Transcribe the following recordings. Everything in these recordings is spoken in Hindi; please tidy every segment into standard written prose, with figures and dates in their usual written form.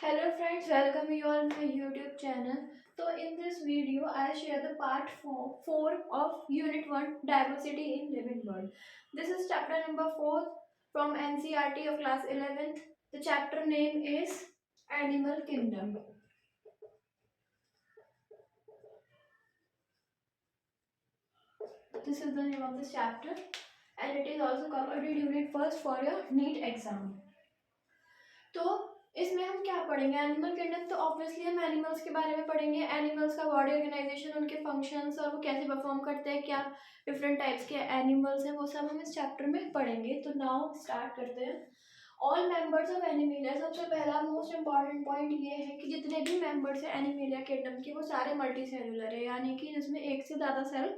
Hello friends, welcome you all my YouTube channel. So in this video, I share the part 4 of Unit 1 Diversity in Living World. This is chapter number 4 from NCERT of class 11th. The chapter name is Animal Kingdom. This is the name of this chapter and it is also covered in Unit 1 for your NEET exam. तो इसमें हम क्या पढ़ेंगे? एनिमल किंगडम, तो ऑब्वियसली हम एनिमल्स के बारे में पढ़ेंगे, एनिमल्स का बॉडी ऑर्गेनाइजेशन, उनके फंक्शंस और वो कैसे परफॉर्म करते हैं, क्या डिफरेंट टाइप्स के एनिमल्स हैं, वो सब हम इस चैप्टर में पढ़ेंगे। तो नाउ स्टार्ट करते हैं। ऑल मेंबर्स ऑफ एनिमेलिया, सबसे पहला मोस्ट इंपॉर्टेंट पॉइंट ये है कि जितने भी मेंबर्स हैं एनिमेलिया किंगडम के वो सारे मल्टी सेलुलर है, यानी कि जिसमें एक से ज़्यादा सेल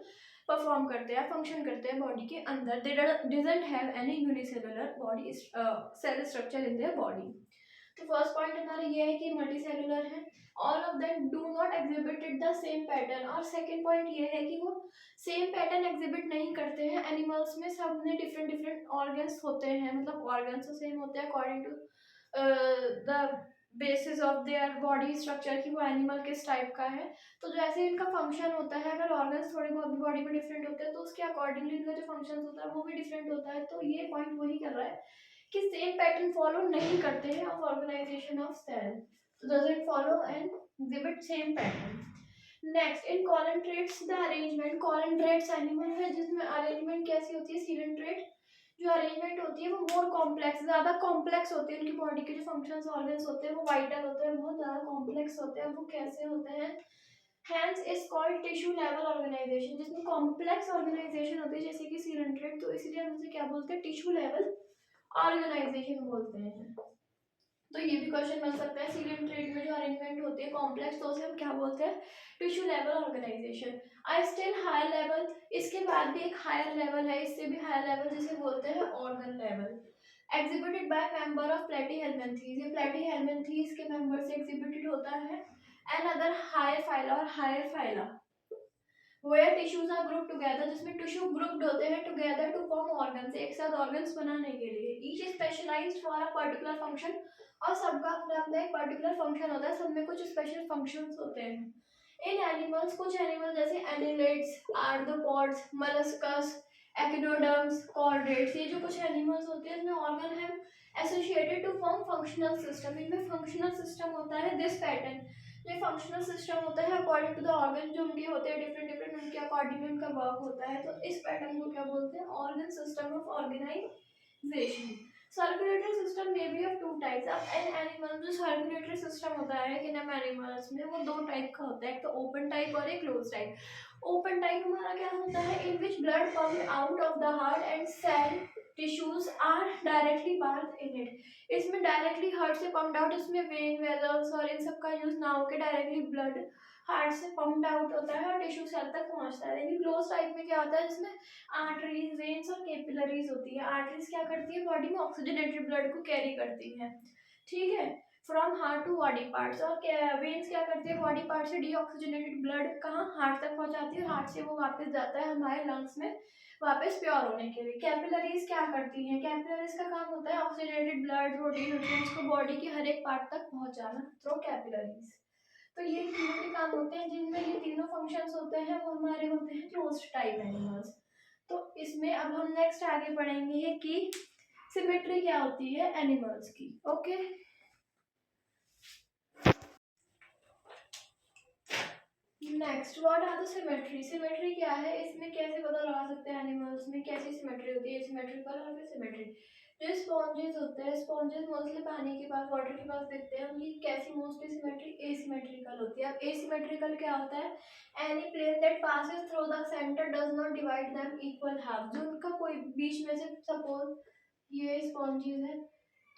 परफॉर्म करते हैं, फंक्शन करते हैं बॉडी के अंदर। They didn't have any unicellular body cell structure in their body. तो फर्स्ट पॉइंट हमारा ये है कि मल्टी सेलुलर है, all of them do not exhibited the same pattern. और सेकंड पॉइंट ये है कि वो सेम पैटर्न एग्जिबिट नहीं करते हैं। एनिमल्स में सब में डिफरेंट डिफरेंट ऑर्गन्स होते हैं, मतलब ऑर्गन्स तो सेम होते हैं according to the basis of their body structure कि वो एनिमल किस टाइप का है। तो जैसे इनका फंक्शन होता है, अगर ऑर्गन्स थोड़े बहुत बॉडी में डिफरेंट होते हैं तो उसके अकॉर्डिंगली इनका जो फंक्शन होता है वो भी डिफरेंट होता है। तो ये पॉइंट वही कर रहा है कि सेम पैटर्न फॉलो नहीं करते हैं of organisation of cell, so doesn't follow and exhibit same pattern. Next, in coelenterates the arrangement, coelenterates animal है जिसमें अरेंजमेंट कैसी होती है, सीलन ट्रेट जो अरेंजमेंट होती है वो मोर कॉम्प्लेक्स, ज़्यादा कॉम्प्लेक्स होती है। उनकी बॉडी के जो फंक्शंस ऑर्गन्स होते हैं वो वाइटल होते हैं, बहुत ज़्यादा कॉम्प्लेक्स होते हैं। वो कैसे होते हैं? Hence is called tissue level organisation, जिसमें कॉम्प्लेक्स ऑर्गेनाइजेशन होती है जैसे कि सीलन ट्रेट, तो इसलिए हम उसे क्या बोलते हैं? टिश्यू लेवल ऑर्गेनाइजेशन बोलते हैं। तो ये भी क्वेश्चन बन सकता है, सीरियम ट्रेड में जो अरेंजमेंट होती है कॉम्प्लेक्स, तो उसे हम क्या बोलते हैं? Tissue level organisation. I still higher level, इसके बाद भी एक हायर लेवल है, इससे भी हायर लेवल जिसे बोलते हैं organ level. Exhibited by member of platyhelminthes, ये प्लेटीहेल्मिन्थीज के मेंबर से एग्जिबिटेड होता है। एंड अदर हायर फाइला और higher phyla where tissues are group together, जिसमें टिश्यू ग्रुप्ड होते हैं टुगेदर टू फॉर्म ऑर्गन्स, एक साथ ऑर्गन्स बनाने के लिए। Each specialised for a particular function, और सबका अपना अपना एक पर्टिकुलर फंक्शन होता है, सब में कुछ स्पेशल फंक्शंस होते हैं। इन एनिमल्स, कुछ एनिमल जैसे annelids, arthropods, molluscus, echinoderms, chordates, ये जो कुछ एनिमल्स होते हैं इसमें ऑर्गन है associated to form functional system, इनमें फंक्शनल सिस्टम होता है दिस पैटर्न। जो फंक्शनल सिस्टम होता है अकॉर्डिंग टू द ऑर्गन जो उनके होते हैं डिफरेंट डिफरेंट, उनके अकॉर्डिंग उनका वर्क होता है। तो इस पैटर्न को क्या बोलते हैं? Organ system of organisation. Circulatory system में भी ऑफ टू टाइप्स। अब इन एनिमल जो सर्कुलेटरी सिस्टम होता है कि इन एनिमल्स में वो दो टाइप का होता है, एक तो ओपन टाइप और एक क्लोज टाइप। ओपन टाइप हमारा क्या होता है? In which blood pump out of the heart and cell tissues are directly bathed in it, इसमें डायरेक्टली हार्ट से पम्प्ड आउट, इसमें वेन वेजल्स और इन सब का यूज ना होकर डायरेक्टली ब्लड हार्ट से पम्प्ड आउट होता है और टिश्यू सेल तक पहुंचता है। लेकिन क्लोज टाइप में क्या होता है? जिसमें आर्टरीज, वेन्स और कैपिलरीज होती है। आर्टरीज क्या करती है? बॉडी में ऑक्सीजनेटेड ब्लड को कैरी करती है, ठीक है, from heart to body parts. और वेन्स क्या करती है? बॉडी पार्ट से डीऑक्सीजनेटेड ब्लड कहाँ? हार्ट तक पहुंचाती है, हार्ट से वो वापस जाता है हमारे लंग्स में वापस प्योर होने के लिए। कैपिलरीज क्या करती हैं? कैपिलरीज का काम होता है ऑक्सीजनेटेड ब्लड, प्रोटीन, न्यूट्रिएंट्स को बॉडी के हर एक पार्ट तक पहुंचाना थ्रू कैपिलरीज। तो ये तीनों के काम होते हैं, जिनमें ये तीनों फंक्शंस होते हैं वो हमारे होते हैं क्लोज्ड टाइप एनिमल्स। तो इसमें अब हम नेक्स्ट आगे पढ़ेंगे कि सिमेट्री क्या होती है एनिमल्स की। Okay, next, what are the symmetry? Symmetry क्या है? इसमें कैसे पता लगा सकते हैं एनिमल्स में कैसी सिमेट्री होती है? सिमेट्रिकल और फिर सिमेट्री। जो स्पॉन्जेस होते हैं, स्पॉन्जेस मोस्टली पानी के पास, वाटर के पास दिखते हैं, उनकी कैसी मोस्टली सिमेट्री एसिमेट्रिकल होती है। अब एसिमेट्रिकल क्या होता है? Any plane that passes through the centre does not divide them equal half, जो उनका कोई बीच में से, सपोज ये स्पॉन्जेस है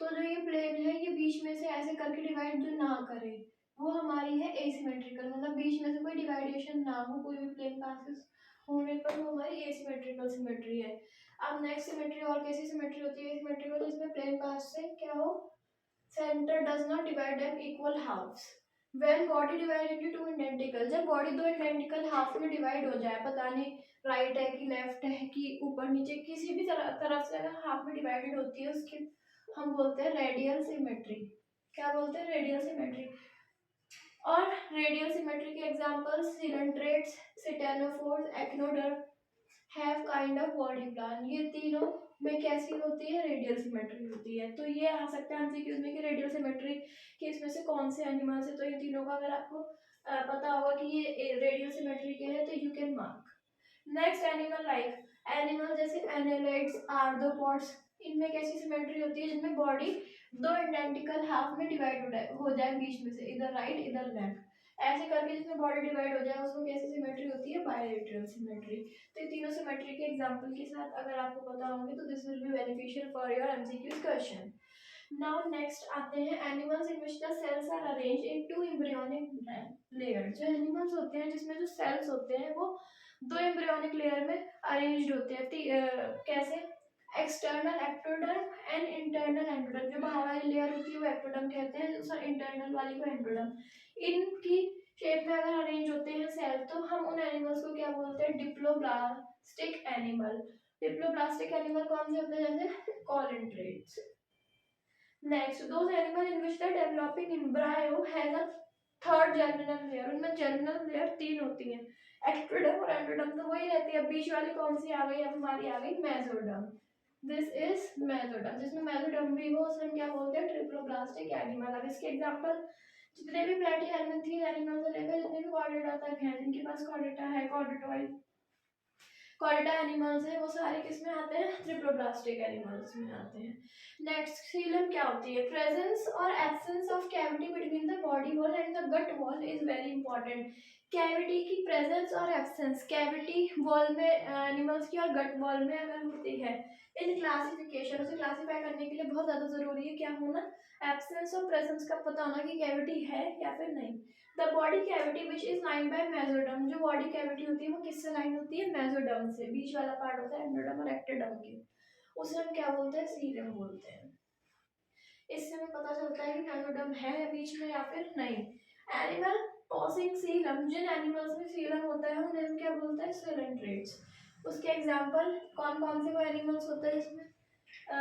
तो जो ये प्लेन है ये बीच में से ऐसे करके डिवाइड जो ना करे वो हमारी है एसिमेट्रिकल, मतलब बीच में से कोई डिवाइडेशन ना हो, कोई भी प्लेन पासेस होने पर वो हमारी एसिमेट्रिकल सिमेट्री है। अब नेक्स्ट सिमेट्री और कैसी सिमेट्री होती है? एसिमेट्रिकल जिसमें प्लेन पास से क्या हो? Centre does not divide them equal halves. When body divide into two identical, जब बॉडी दो इडेंटिकल हाफ में डिवाइड हो जाए, पता नहीं राइट है कि लेफ्ट है कि ऊपर नीचे, किसी भी तरफ से अगर हाफ में डिवाइडेड होती है उसकी हम बोलते हैं रेडियल सिमेट्री। क्या बोलते हैं, रेडियल सिमेट्री। और रेडियल सिमेट्री के examples coelenterates, ctenophores, echinoderm have kind of body plan. ये तीनों में कैसी होती है, रेडियल सिमेट्री होती है। तो ये आ सकता है एमसीक्यूज में कि रेडियल सिमेट्री के इसमें से कौन से एनिमल्स है। तो इन तीनों का अगर आपको पता होगा कि ये रेडियल सिमेट्री के है तो you can mark. Next animal life, animal जैसे एनालिड्स, आर्थ्रोपॉड्स, इनमें कैसी सिमेट्री होती है, जिनमें बॉडी दो आइडेंटिकल हाफ में डिवाइड हो जाए बीच में से, इधर राइट इधर लेफ्ट, ऐसे करके जिसमें बॉडी डिवाइड हो जाए उसको कैसी सिमेट्री होती है, बायलैटरल सिमेट्री। तो ये तीनों सिमेट्री के एग्जांपल के साथ अगर आपको पता होंगे तो this will be beneficial for your MCQ question. Now next आते हैं animals in which the cells are arranged into embryonic layer. जो एनिमल्स होते हैं जिसमें जो सेल्स होते हैं वो दो एम्ब्रियोनिक लेयर में अरेंज्ड होते हैं। कैसे, external ectoderm and internal endoderm. जो बाहर वाली लेयर होती है वो एक्टोडर्म कहते हैं, जो इंटरनल वाली को एंडोडर्म। इनकी शेप में अगर अरेंज होते हैं सेल तो हम उन एनिमल्स को क्या बोलते हैं, डिप्लोब्लास्टिक एनिमल। डिप्लोब्लास्टिक एनिमल कौन से होते हैं, जैसे coelenterates. Next, those animal in which the developing embryo has a third germinal layer. उनमें जर्मिनल लेयर तीन होती हैं, एक्टोडर्म और एंडोडर्म तो वही रहती है। बीच वाली कौन सी आ गई, अब हमारी आ गई मेसोडर्म। This is mesoderm. जिसमें मेसोडर्म भी हो उसे हम क्या बोलते हैं, ट्रिप्लोब्लास्टिक एनिमल। अब इसके एग्जांपल जितने भी प्लेटीहेल्मिन्थीन एनिमल्स हैं, जितने भी कॉर्डेटा तक हैं, जिनके पास कॉर्डेटा है, कॉर्डेटा एनिमल्स है, वो सारे किस में आते हैं, ट्रिप्लोब्लास्टिक एनिमल्स में आते हैं। नेक्स्ट, सीलम क्या होती है, प्रेजेंस और absence of cavity between the body wall and the gut wall is very important. Cavity की प्रेजेंस और एब्सेंस, कैविटी वॉल में एनिमल्स की और गट वॉल में अगर होती है, इन क्लासिफिकेशन, उसे क्लासीफाई करने के लिए बहुत ज़्यादा ज़रूरी है क्या होना, एब्सेंस और प्रेजेंस का पता होना कि कैविटी है या फिर नहीं। The body cavity which is line by mesoderm. जो बॉडी कैविटी होती है वो किससे लाइन होती है, मेसोडर्म से। बीच वाला पार्ट होता है एंडोडर्म और एक्टोडर्म के, उसे हम क्या बोलते हैं, सीलम बोलते हैं। इससे हमें पता चलता है कि मेसोडर्म है या बीच में या फिर नहीं। एनिमल पॉसिंग सीलम, जिन एनिमल्स में सीलम होता है उन्हें हम क्या बोलते हैं, सिलेंट्रेट्स। उसके एग्जाम्पल कौन कौन से वो एनिमल्स होते हैं इसमें,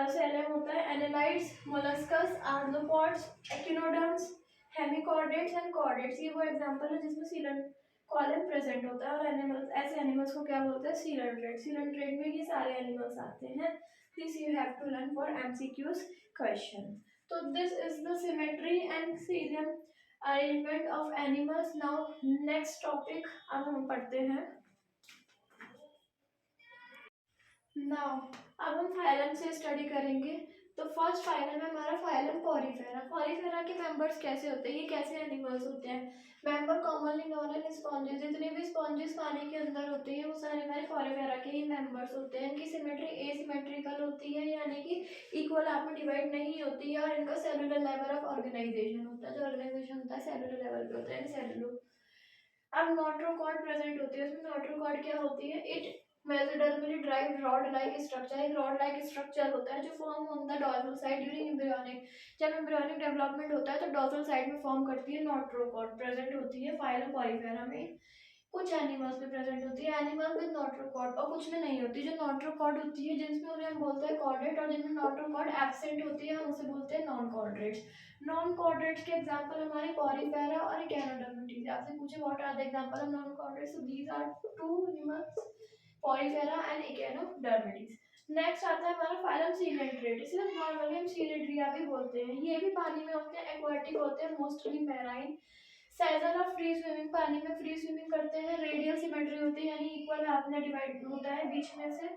सेलेम होता है, annelids, molluscs, arthropods, echinoderms, hemichordates and chordates. ये वो एग्जांपल है जिसमें सीलन कॉलम प्रेजेंट होता है। और एनिमल्स, ऐसे एनिमल्स को क्या बोलते हैं, सीलेंट्रेट। सीलेंट्रेट में ये सारे एनिमल्स आते हैं। This you have to learn for MCQs question. तो this is the symmetry and serial arrangement of animals. Now next topic अब हम पढ़ते हैं। नाउ अब हम फाइलम से स्टडी करेंगे। तो फर्स्ट फाइलम है हमारा फाइलम पॉरीफेरा। पॉरीफेरा के मेंबर्स कैसे होते हैं, ये कैसे एनिमल्स होते हैं। Member commonly known as sponges. जितने भी स्पॉन्जेस पानी के अंदर होते हैं वो सारे हमारे पॉरीफेरा के ही मेंबर्स होते हैं। इनकी सिमेट्री एसिमेट्रिकल होती है, यानी कि इक्वल हाफ में डिवाइड नहीं होती है। और इनका सेलुलर लेवल ऑफ ऑर्गेनाइजेशन होता है, जो ऑर्गेनाइजेशन होता है सेलुलर लेवल पे होता है, सेलुलो। अब नोट्रोकॉर्ड प्रेजेंट होती है। उसमें नोट्रोकॉर्ड क्या होती है, it मेसोडर्मली drive rod like structure. एक रॉड लाइक स्ट्रक्चर होता है जो form on the dorsal side during embryonic. जब एम्ब्रियोनिक डेवलपमेंट होता है तो डॉर्सल साइड में फॉर्म करती है नोट्रोकॉर्ड, प्रेजेंट होती है फाइलम पॉरीफेरा में। कुछ एनिमल्स में प्रेजेंट होती है, एनिमल विद नोट्रोकॉर्ड, और कुछ में नहीं होती। जो नोट्रोकॉर्ड होती है जिनमें उन्हें हम बोलते हैं कॉर्डेट, और जिनमें नोट्रोकॉर्ड एब्सेंट होती है हम उसे बोलते हैं नॉन कॉर्डेट्स। नॉन कॉर्डेट्स के एग्जांपल हमारे पॉरीफेरा और इकेनोडर्मिस। आपसे पूछे what are the example of non chordates, so these are two animals, Porifera and echinoderms. Next आता है हमारा फाइलम सीलेंट्रेट। इसे नॉर्मली हम सीलेंट्रिया भी बोलते हैं। ये भी पानी में होते हैं, एक्वाटिक होते हैं, mostly marine. Scissor of free swimming, पानी में फ्री स्विमिंग करते हैं। रेडियल सिमेट्री होती है, यानी इक्वल हाफ में डिवाइड होता है बीच में से।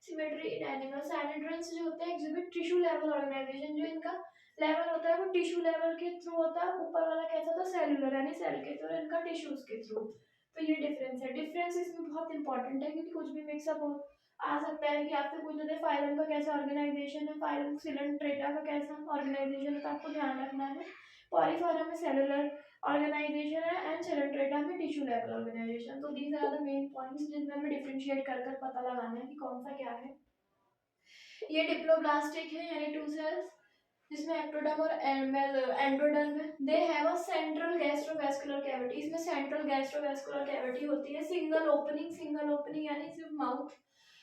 Symmetry in animal. सैनिड्रंस जो होते हैं एग्जिबिट टिश्यू लेवल ऑर्गेनाइजेशन। जो इनका लेवल होता है वो टिश्यू लेवल के थ्रू होता है। ऊपर वाला कैसा था, सेलुलर, यानी सेल के थ्रू, इनका टिश्यूज के थ्रू। तो ये डिफरेंस है। डिफरेंस इसमें बहुत इंपॉर्टेंट है क्योंकि कुछ भी मिक्सअप हो आ सकता है कि आपसे पूछ लेते हैं फाइलम का कैसा ऑर्गेनाइजेशन है, फाइलम सिलेंट्रेटा का कैसा ऑर्गेनाइजेशन है, तो आपको ध्यान रखना है। पॉलीफेरा में सेलुलर ऑर्गेनाइजेशन है एंड सिलेंट्रेटा में टिश्यू लेवल ऑर्गेनाइजेशन। तो these are the main points जिनमें हमें डिफरेंशिएट कर कर पता लगाना है कि कौन सा क्या है। ये डिप्लोब्लास्टिक है, यानी टू सेल्स, जिसमें एक्टोडर्म और एंडोडर्म है। They have a central gastrovascular cavity. इसमें सेंट्रल गैस्ट्रोवेस्कुलर कैविटी होती है। सिंगल ओपनिंग यानी सिर्फ माउथ,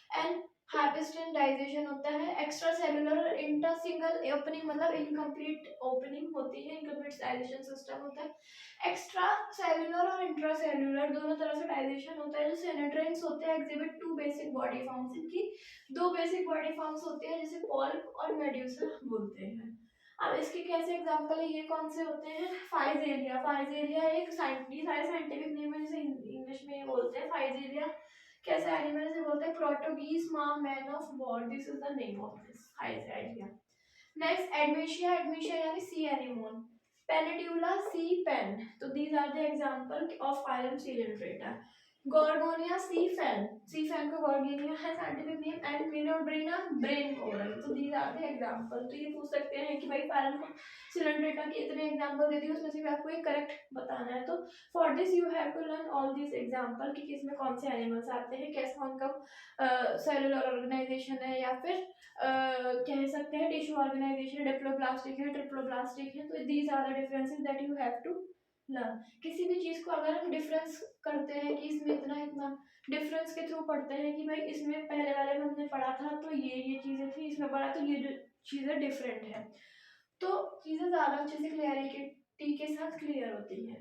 एंड हाइपरस्टेलाइजेशन होता है, एक्स्ट्रा सेलुलर और इंटर सिंगल ओपनिंग मतलब इनकम्प्लीट ओपनिंग होती है, इनकम्प्लीट डाइजेशन सिस्टम होता है। एक्स्ट्रा सेलुलर और इंट्रा सेलुलर दोनों तरह से डाइजेशन होता है। जो सेनेट्रेंस होते हैं exhibit two basic body forms, इनकी दो बेसिक बॉडी फॉर्म्स होते हैं जिसे पॉल्प और मेड्यूसा बोलते हैं। अब इसके कैसे एग्जांपल है, ये कौन से होते हैं, फाइजेरिया। फाइजेरिया एक साइंटिफिक नेम है जिसे इंग्लिश में ये बोलते हैं फाइजेरिया। कैसे एनिमल से बोलते हैं, प्रोटोगीज मां man of war, this is the name of this Physalia. Next Adamsia, Adamsia यानी sea anemone. Pennatula sea pen, तो these are the example of phylum Coelenterata. Gorgonia sea fan को गोर्गोनिया है scientific name, and Meandrina brain coral, तो दीज आर द एग्जांपल। तो ये पूछ सकते हैं कि भाई फाइलम सिलिंड्रेटा के इतने एग्जांपल दे दिए, उसमें से भी आपको एक करेक्ट बताना है। तो for this you have to learn all this example कि किसमें कौन से एनिमल्स आते हैं, कैसे उनका सेलुलर ऑर्गेनाइजेशन है, या फिर कह सकते हैं टिश्यू ऑर्गेनाइजेशन, डिप्लोप्लास्टिक है, ट्रिप्लोप्लास्टिक है। तो these are the differences that you have to learn. किसी भी चीज को अगर हम डिफरेंस करते हैं कि इसमें इतना इतना, डिफरेंस के थ्रू पढ़ते हैं कि भाई इसमें पहले वाले में हमने पढ़ा था तो ये चीजें थी, इसमें पढ़ा तो ये चीजें डिफरेंट है, तो चीजें ज्यादा अच्छे से क्लियरिटी के साथ क्लियर होती हैं।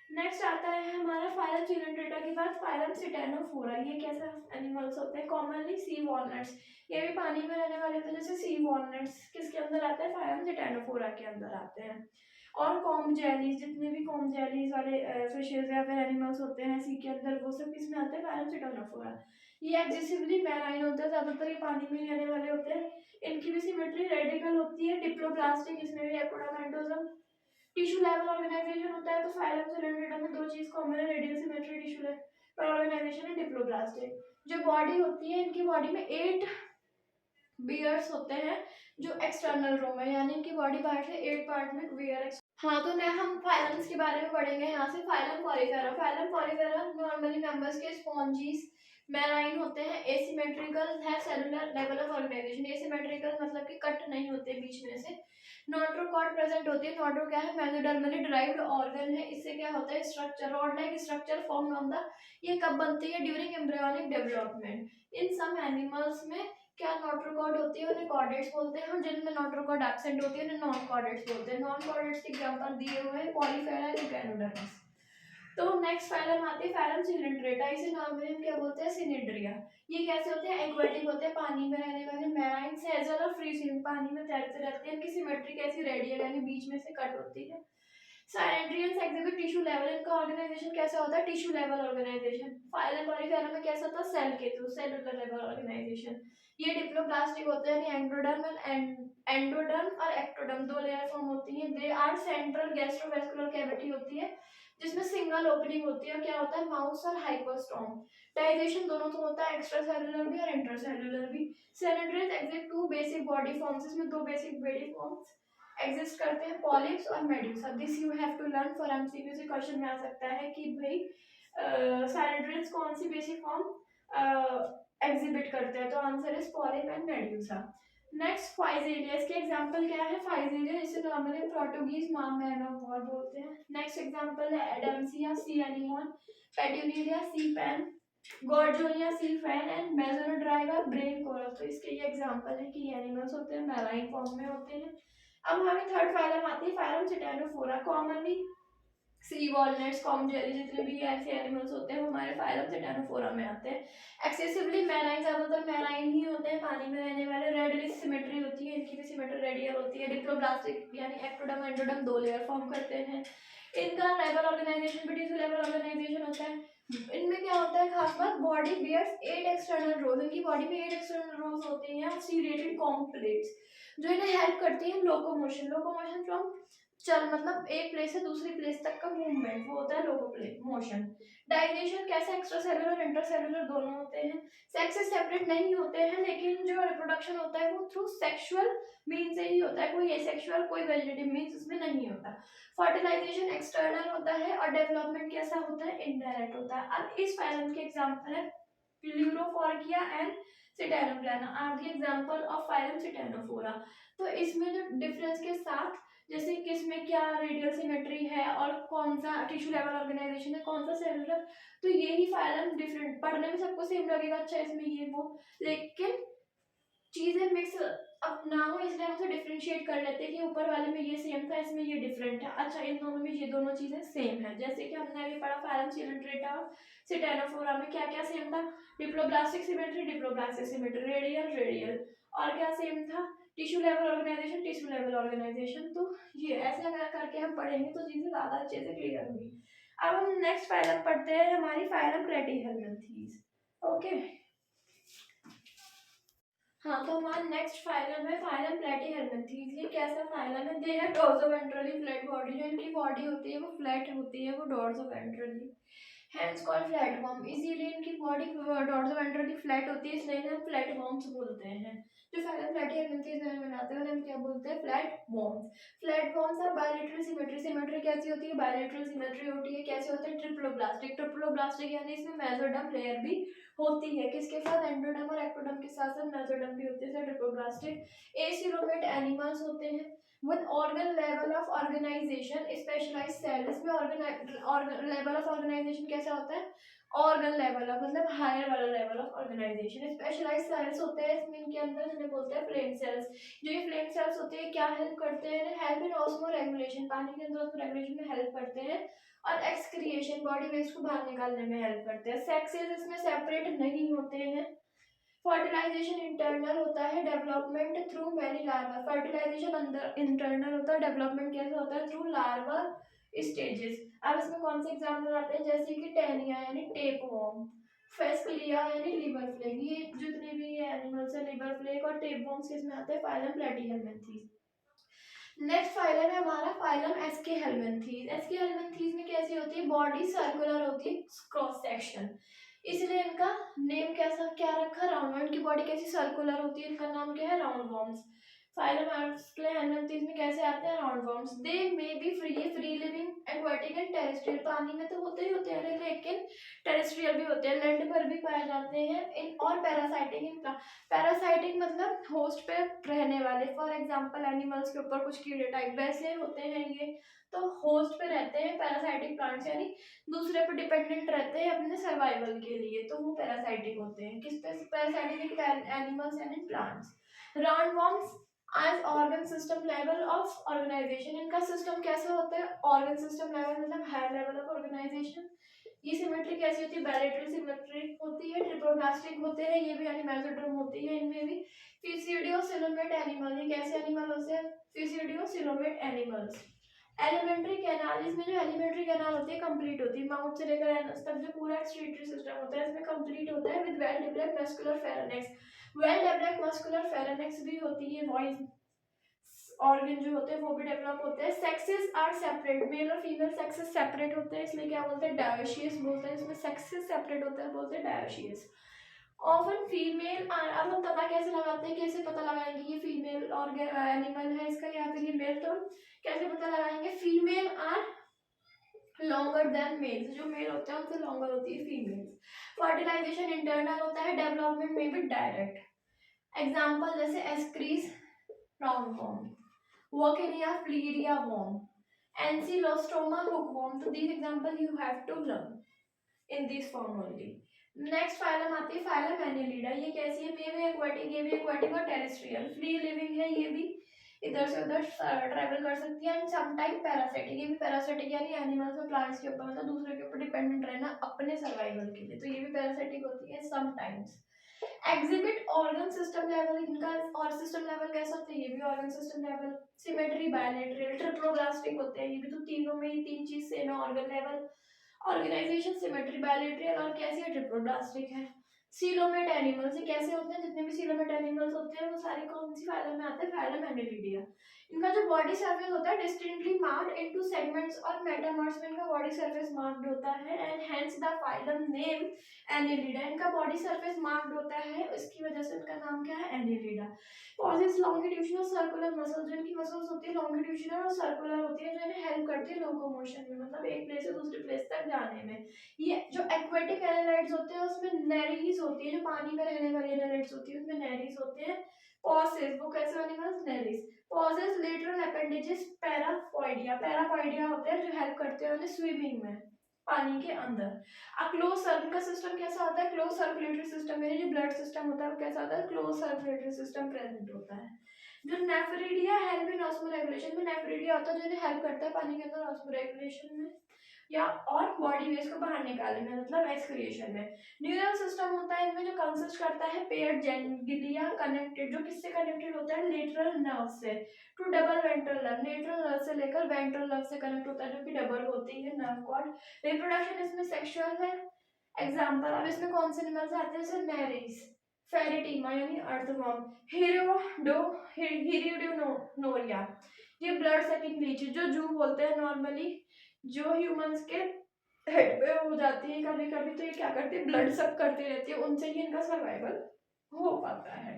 नेक्स्ट आता है हमारा फाइलम सिलिंड्रेटा के बाद फाइलम सिटेनोफोरा। ये कैसा एनिमल्स होते हैं, कॉमनली सी वॉलनट्स, ये भी पानी में रहने वाले होते हैं। जैसे सी वॉलनट्स किसके अंदर आते हैं, फाइलम सिटेनोफोरा के अंदर आते हैं। और कॉम्ब जेलीज, जितने भी कॉम्ब जेलीज वाले फिशेज या फिर एनिमल्स होते हैं सी के अंदर, वो सब किसमें आते हैं, फाइलम सिटेनोफोरा। ये एक्सेसिवली मैराइन होते हैं, ज्यादातर ये पानी में रहने वाले होते हैं। इनकी भी सिमेट्री रेडिकल होती है, डिप्लोप्लास्टिक, इसमें भी एपोडामेंटोजम। टिश्यू लेवल ऑर्गेनाइजेशन होता है, तो फाइलम सिलिंड्रेटा में दो चीज कॉमन है, radial symmetry, tissue level organisation है, डिप्लोप्लास्टिक। जो बॉडी होती है इनकी बॉडी में 8 बियर्स होते हैं जो एक्सटर्नल रो में, यानी इनकी बॉडी पार्ट है 8 पार्ट में बियर। हाँ, तो ना हम फाइलम्स के बारे में पढ़ेंगे यहाँ से। Phylum Porifera, phylum Porifera normally members के स्पॉन्जीज मैराइन होते हैं, एसिमेट्रिकल है cellular level of organisation. Asymmetrical मतलब कि कट नहीं होते बीच में से। नोट्रोकॉर्ड प्रेजेंट होती है, नोट्रो क्या है, मेसोडर्मली ड्राइव्ड ऑर्गन है। इससे क्या होता है, structure rod like structure form on the, ये कब बनती है, ड्यूरिंग एम्ब्रियोनिक डेवलपमेंट। इन सम एनिमल्स में क्या नोट्रोकॉर्ड होती है, उन्हें कॉर्डेट्स बोलते हैं, और जिनमें नोट्रोकॉर्ड एब्सेंट होती है उन्हें नॉन कॉर्डेट्स बोलते हैं। नॉन कॉर्डेट्स के एग्जांपल दिए हुए हैं पॉलीफेरा एंड गैनोडर्मिस। तो नेक्स्ट फाइलम आती है फाइलम सिलिंड्रेटा, इसे नॉर्मली हम क्या बोलते हैं, सिनिड्रिया। ये कैसे होते हैं, एक्वेटिक होते हैं, पानी में रहने वाले मैराइन, सेजल और फ्री स्विमिंग, पानी में तैरते रहते हैं। इनकी सिमेट्री कैसी, रेडियल यानी बीच में से कट होती है। साइनेड्रियंस एग्जिबिट टिश्यू लेवल, इनका ऑर्गेनाइजेशन कैसा होता है, tissue level organisation. Phylum Porifera में कैसा होता है, सेल के थ्रू, सेलुलर लेवल ऑर्गेनाइजेशन। ये डिप्लोप्लास्टिक होते हैं, यानी एंडोडर्म और एक्टोडर्म, दो लेयर फॉर्म होती है। They are central gastrovascular cavity होती है जिसमें सिंगल ओपनिंग होती है, और क्या होता है, माउस और हाइपोस्टोम। डाइजेशन दोनों तो होता है, एक्स्ट्रा सेलुलर भी और इंट्रासेलुलर भी। Cnidarians exhibit two basic body forms, इसमें दो बेसिक बॉडी फॉर्म्स एग्जिस्ट करते हैं, पॉलिप्स और medusa. This you have to learn for MCQ से क्वेश्चन में आ सकता है कि भाई सेनेड्रियंस कौन सी बेसिक फॉर्म एग्जिबिट करते हैं, तो answer is polyp and medusa. Next Physalia, इसके एग्जांपल क्या है, फाइजेरिया जिसे नॉर्मली प्रोटोगीज मां मैन ऑफ वॉर बोलते हैं। नेक्स्ट एग्जांपल है Adamsia sea anemone, Pennatula sea pen, Gorgonia sea fan and मेसोनोड्राइवा ब्रेन कोरल। तो इसके ये एग्जांपल है कि ये एनिमल्स होते हैं, मैराइन फॉर्म में होते हैं। अब हमें थर्ड फाइलम आती है, फाइलम सिटेनोफोरा। कॉमनली सी वॉलनट्स, कॉम्ब जेली, जितने भी ऐसे एनिमल्स होते हैं वो हमारे फाइलम सिटेनोफोरा में आते हैं। एक्सेसिवली मैराइन, ज्यादातर मैराइन ही होते हैं, पानी में रहने वाले। रेडियल सिमेट्री होती है, इनकी भी सिमेट्री रेडियल होती है। डिप्लोप्लास्टिक यानी एक्टोडर्म एंडोडर्म दो लेयर फॉर्म करते हैं। इनका लेवल ऑर्गेनाइजेशन भी टिश्यू लेवल ऑर्गेनाइजेशन होता है। इनमें क्या होता है खास बात, बॉडी बियर्स 8 एक्सटर्नल रोज, इनकी बॉडी में 8 एक्सटर्नल रोज होती हैं, सीडेटेड कॉम्ब प्लेट्स जो इन्हें हेल्प करती है लोकोमोशन। लोकोमोशन फ्रॉम चल मतलब एक प्लेस से दूसरी प्लेस तक का मूवमेंट, वो होता है लोकोमोशन। डाइजेशन कैसे, एक्स्ट्रा सेलुलर और इंटरसेलुलर दोनों होते हैं। सेक्स से सेपरेट नहीं होते हैं, लेकिन जो रिप्रोडक्शन होता है वो थ्रू सेक्सुअल मीन से ही होता है, कोई एसेक्सुअल कोई वेजिटेटिव मीन्स उसमें नहीं होता। फर्टिलाइजेशन एक्सटर्नल होता है और डेवलपमेंट कैसा होता है, इनडायरेक्ट होता है। अब इस फाइलम के एग्जांपल है प्लूरोफॉर्किया and Ctenoplana are the example of phylum Ctenophora. तो इसमें जो डिफरेंस के साथ जैसे किस में क्या रेडियल सिमेट्री है और कौन सा टिश्यू लेवल ऑर्गेनाइजेशन है, कौन सा सेलुलर, तो ये ही फाइलम डिफरेंट, पढ़ने में सबको सेम लगेगा, अच्छा इसमें ये वो, लेकिन चीजें मिक्स अब ना हो इसलिए हम उसे डिफरेंशिएट कर लेते हैं कि ऊपर वाले में ये सेम था, इसमें ये डिफरेंट है, अच्छा इन दोनों में ये दोनों चीजें सेम है। जैसे कि हमने अभी पढ़ा फाइलम सिलेंट्रेटा और सिटेनोफोरा में क्या क्या सेम था, diploblastic symmetry, diploblastic symmetry, radial radial, और क्या सेम था, tissue level organisation, tissue level organisation. तो ये ऐसे अगर करके हम पढ़ेंगे तो चीजें ज्यादा अच्छे से क्लियर होंगी। अब हम नेक्स्ट फाइलम पढ़ते हैं, हमारी फाइलम प्लेटीहेल्मिन्थीज। ओके, हाँ, तो हमारा नेक्स्ट फाइलम है फाइलम प्लेटीहेल्मिन्थीज। ये कैसा फाइलम है, दे हैव डोर्सोवेंट्रली फ्लैट बॉडी, जो इनकी बॉडी होती है वो फ्लैट होती है, वो डोर्सोवेंट्रली, हैंड्स कॉल्ड फ्लैटवर्म, इसीलिए इनकी बॉडी डोर्सोवेंट्रली फ्लैट होती है, इसलिए इन्हें फ्लैटवर्म्स बोलते हैं। जो फाइलम प्लेटीहेल्मिन्थीज में बनाते हैं उन्हें हम क्या बोलते हैं, flatworms. Flatworms are bilateral symmetry, symmetry कैसी होती है, बायलैटरल सिमेट्री होती है, कैसे होते हैं, ट्रिप्लोब्लास्टिक, ट्रिप्लोब्लास्टिक यानी इसमें मेसोडर्म लेयर भी होती है, किसके साथ, एंडोडर्म और एक्टोडर्म के साथ साथ मेसोडर्म भी होते हैं, ट्रिप्लोब्लास्टिक। एसिलोमेट एनिमल्स होते हैं with organ level of organization specialized cell, इसमें organ level of organization कैसा होता है, organ level of मतलब higher वाला level of organization। specialized cells होते हैं इसमें, इनके अंदर जिन्हें बोलते हैं flame cells। जो ये flame cells होते हैं क्या हेल्प करते हैं, हेल्प इन ऑस्मोरेगुलेशन, पानी के अंदर ऑस्मोरेगुलेशन में हेल्प करते हैं, और एक्सक्रिएशन, बॉडी वेस्ट को बाहर निकालने में हेल्प करते हैं। सेक्सेस इसमें सेपरेट नहीं होते हैं। फर्टिलाइजेशन इंटरनल होता है, development through many larva, fertilisation अंदर इंटरनल होता है, डेवलपमेंट कैसे होता है, थ्रू लार्वा स्टेजेस। अब इसमें कौन से एग्जाम्पल आते हैं, जैसे कि टेनिया यानी टेपवर्म, फेस्कुलिया यानी लिवर फ्लेक, ये जितने भी ये एनिमल्स है लिवर फ्लेक और टेपवर्म्स किसमें आते हैं, फाइलम प्लेटीहेल्मिन्थीज। नेक्स्ट फाइलम है हमारा फाइलम एस्केहेल्मिन्थीज। एस्केहेल्मिन्थीज में कैसी होती है, बॉडी सर्कुलर होती है, क्रॉस सेक्शन, इसलिए इनका नेम कैसा क्या रखा, राउंड, इनकी बॉडी कैसी सर्कुलर होती है, इनका नाम क्या है, राउंड वर्म्स। फाइलम एस्केहेल्मिन्थीज में कैसे आते हैं, round worms. They may be free living, aquatic and terrestrial, पानी में तो होते ही होते हैं लेकिन टेरेस्ट्रियल भी होते हैं, लैंड पर भी पाए जाते हैं। इन और पैरासाइटिक, इनका पैरासाइटिक मतलब होस्ट पे रहने वाले, फॉर एग्जांपल एनिमल्स के ऊपर कुछ कीड़े टाइप वैसे होते हैं ये, तो होस्ट पे रहते हैं पैरासाइटिक प्लांट्स, यानी दूसरे पे डिपेंडेंट रहते हैं अपने सर्वाइवल के लिए, तो वो पैरासाइटिक होते हैं। किस पे पैरासाइटिक, एनिमल्स यानी plants. Roundworms has organ system level of organization, इनका सिस्टम कैसे होता है, ऑर्गन सिस्टम लेवल मतलब हायर लेवल ऑफ ऑर्गेनाइजेशन। ये सिमेट्री कैसी होती है, बायलैटरल सिमेट्री होती है, ट्रिप्लोब्लास्टिक होते हैं ये भी, यानी मेसोडर्म होती है इनमें भी। फिसिडियोसिलोमेट एनिमल, ये कैसे एनिमल होते हैं, फिसिडियोसिलोमेट एनिमल्स। एलिमेंट्री कैनाल, इसमें जो एलिमेंट्री कैनाल होती है कंप्लीट होती है, माउथ से लेकर एनस तक जो पूरा एक्सक्रीटरी सिस्टम होता है इसमें कंप्लीट होता है, with well developed muscular pharynx, well developed muscular pharynx भी होती है, वॉइस ऑर्गन जो होते हैं वो भी डेवलप होते हैं। सेक्सेस आर सेपरेट, मेल और फीमेल सेक्सेस सेपरेट होते हैं, इसलिए क्या बोलते हैं, डायोशियस बोलते हैं, इसमें सेक्सेस सेपरेट होते हैं, बोलते हैं डायोशियस। ऑफन फीमेल, अब हम पता कैसे लगाते हैं, कैसे पता लगाएंगे ये फीमेल और एनिमल है इसका या फिर ये मेल, तो कैसे पता लगाएंगे, female are longer than males, जो मेल होते हैं उनसे लॉन्गर होती है फीमेल्स। फर्टिलाइजेशन इंटरनल होता है, डेवलपमेंट में भी डायरेक्ट। एग्जाम्पल जैसे Ascaris, roundworm, Workinia fleria worm, Ancylostoma hookworm. So these example you have to learn in this form only. Next phylum आती है फाइलम एनिलिडा, ये कैसी है, ये भी एक्वाटिक, ये भी एक्वाटिक और टेरेस्ट्रियल, फ्री लिविंग है, ये भी इधर से उधर ट्रैवल कर सकती है, एंड समटाइम पैरासिटिक, ये भी पैरासिटिक यानी एनिमल्स और प्लांट्स के ऊपर मतलब दूसरे के ऊपर डिपेंडेंट रहना अपने सर्वाइवल के लिए, तो ये भी पैरासिटिक होती है sometimes. Exhibit organ system level, इनका और सिस्टम लेवल कैसा होता है, ये भी organ system level. Symmetry, bilateral, triploblastic होते हैं, ये भी तो तीनों में ही तीन चीज सेम है, organ level, organization, symmetry, bilateral और कैसी है, ट्रिप्लोब्लास्टिक है। सीलोमेट एनिमल्स, ये कैसे होते हैं, जितने भी सीलोमेट एनिमल्स होते हैं वो सारे कौन सी फाइलम में आते हैं, फाइलम एनिलिडिया। इनका जो बॉडी सरफेस होता है डिस्टिंक्टली मार्क्ड इनटू सेगमेंट्स और मेटामर्स में इनका बॉडी सरफेस मार्क्ड होता है, and hence the phylum name Annelida, इनका बॉडी सरफेस मार्क्ड होता है, इसकी वजह से इनका नाम क्या है, एनिलिडा। इज लॉन्गिट्यूशनल सर्कुलर मसल, जो इनकी मसल्स होती है लॉन्गिट्यूशनल और सर्कुलर होती है, जो इन्हें हेल्प करती है लोकोमोशन में, मतलब एक प्लेस से दूसरी प्लेस तक जाने में। ये जो एक्वेटिक एनालाइड्स होते हैं उसमें नेरीज होती है, जो पानी में रहने वाली एनालाइड्स होती है उसमें नेरीज होते हैं। पॉसेस, वो कैसे animals, Nereis. Possess lateral appendages parapodia, parapodia होते हैं जो हेल्प करते हैं उन्हें स्विमिंग में पानी के अंदर। क्लोज सर्कुलर का सिस्टम कैसा होता है, क्लोज सर्कुलेटरी सिस्टम में जो ब्लड सिस्टम होता है वो कैसा होता है, क्लोज सर्कुलेटरी सिस्टम प्रेजेंट होता है। जो नेफ्रिडिया हेल्प इन ऑस्मोरेगुलेशन में, नेफ्रिडिया होता है जो इन्हें हेल्प करता है पानी के अंदर ऑस्मोरेगुलेशन में या और बॉडी वेस्ट को बाहर निकालने में, मतलब एक्सक्रिएशन में। न्यूरल सिस्टम होता है इनमें जो कंसिस्ट करता है पेयर्ड जेंगिलिया कनेक्टेड, जो किससे कनेक्टेड होता है, लेटरल नर्व से to double ventral nerve, lateral nerve से लेकर वेंट्रल नर्व से कनेक्ट होता है, जो कि डबल होती है नर्व कॉर्ड। रिप्रोडक्शन इसमें सेक्सुअल है। एग्जांपल, अब इसमें कौन से एनिमल्स आते हैं, जैसे नेरीज, फेरिटीमा यानी अर्थवर्म, हिरियोडोनोरिया, ये ब्लड सकिंग लीच, जो जू बोलते हैं नॉर्मली, जो ह्यूमंस के हेड पे हो जाती है कभी कभी, तो ये क्या करती है, ब्लड सक करती रहती है, उनसे ही इनका सर्वाइवल हो पाता है।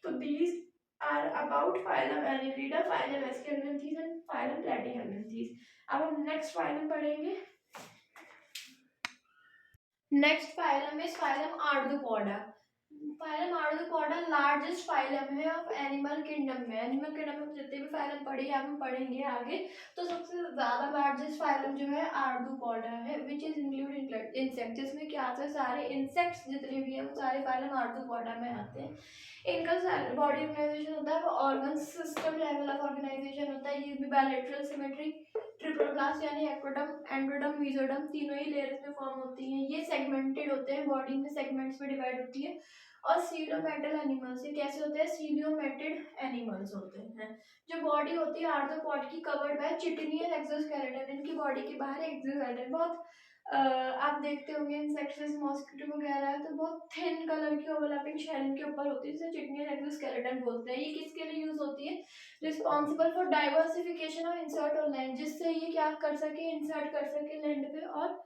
तो these are about phylum Annelida, phylum Aschelminthes and phylum Platyhelminthes. अब हम नेक्स्ट फाइलम पढ़ेंगे। Next phylum is phylum Arthropoda. Phylum Arthropoda largest phylum है ऑफ एनिमल किंगडम में। एनिमल किंगडम में जितने भी फाइलम पढ़ी है हम पढ़ेंगे आगे, तो सबसे ज्यादा लार्जेस्ट फाइलम जो है आर्थ्रोपोडा है, विच इज इंक्लूड इंसेक्ट, जिसमें क्या आता है, सारे इंसेक्ट्स जितने भी हैं वो सारे फाइलम आर्थ्रोपोडा में आते हैं। इनका बॉडी ऑर्गेनाइजेशन होता है वो organ system level of organization होता है। ये भी बायलैटरल सिमेट्री, ट्रिप्लोब्लास्ट यानी एक्टोडर्म, एंडोडर्म, मेसोडर्म, तीनों ही लेयर्स में फॉर्म होती हैं। ये सेगमेंटेड होते हैं, बॉडी में सेगमेंट्स में डिवाइड होती है। और सीलोमेटल एनिमल्स, ये कैसे होते हैं, सीलियोमेटेड एनिमल्स होते हैं। जो बॉडी होती है आर्थ्रोपॉड की कवर्ड बाय चिटिनियस एक्सोस्केलेटन, इनकी बॉडी के बाहर एक्सोस्केलेटन, बहुत आप देखते होंगे इंसेक्ट्स जैसे मॉस्किटो वगैरह है तो बहुत थिन कलर की ओवरलैपिंग शेल इनके ऊपर होती है, जिसे चिटिनियस एक्सोस्केलेटन बोलते हैं। ये किसके लिए यूज होती है, responsible for diversification of insert on land, जिससे ये क्या कर सके, इंसर्ट कर सके लैंड पे, और